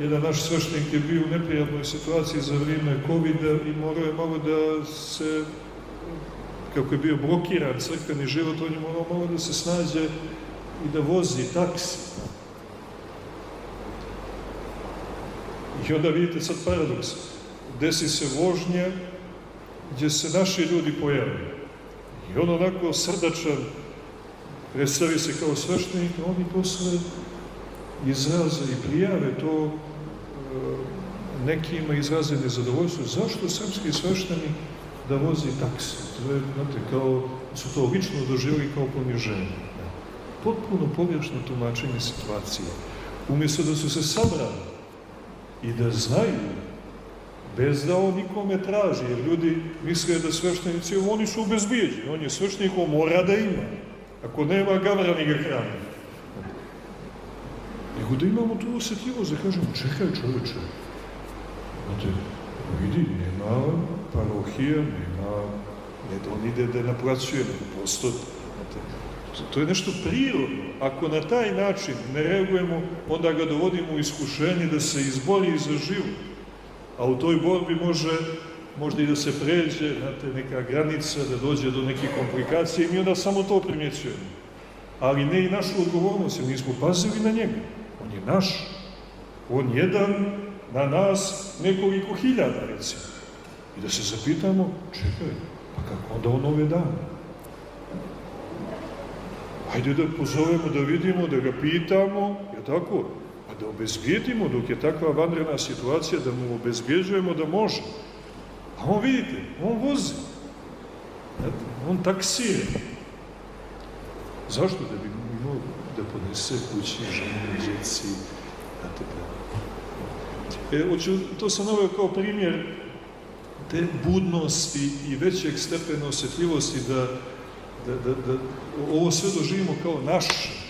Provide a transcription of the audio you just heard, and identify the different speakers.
Speaker 1: jedan naš sveštenik je bio u neprijatnoj situaciji za vrijeme COVID-a i morao je malo da se, kako je bio blokiran crkveni život, on je morao malo da se snađe i da vozi taksi. I onda vidite sad paradoks. Desi se vožnja gdje se naši ljudi pojavljaju. I on onako srdačan, predstavi se kao sveštenik, a oni posle izraze i prijave to nekima izraze nezadovoljstvo. Zašto srpski sveštenik da vozi taksi? To je, znate, kao, su to lično doživjeli kao poniženje. Potpuno pogrešno tumačenje situacije. Umjesto da su se sabrali i da znaju, bez da on nikome traži, jer ljudi misle da sveštenici, oni su obezbijeđeni, on je sveštenik, on mora da ima. Ako nema, gavra ni ga hrani. Nego da imamo tu osjetljivost, da kažemo, čekaj čovječe, znate, vidi, nema parohija, nema, ne da on ide da naplaćuje, nego prosto, znate, to je nešto prirodno. Ako na taj način ne reagujemo, onda ga dovodimo u iskušenje da se izbori za život. A u toj borbi možda i da se pređe, znate, neka granica, da dođe do nekih komplikacija i mi onda samo to primjećujemo. Ali ne i našu odgovornost, jer mi smo pazili na njega. On je naš. On jedan na nas nekoliko hiljada, recimo. I da se zapitamo, čekaj, pa kako onda on ove dane? Hajde da pozovemo, da vidimo, da ga pitamo, je tako? A da obezbijedimo, dok je takva vanredna situacija, da mu obezbijeđujemo da može. A on, vidite, on vozi. On taksira. Zašto? Da bi imao da podnese kući, ženi, djeci, to sam naveo kao primjer te budnosti i većeg stepena osjetljivosti da ovo sve doživimo kao naše.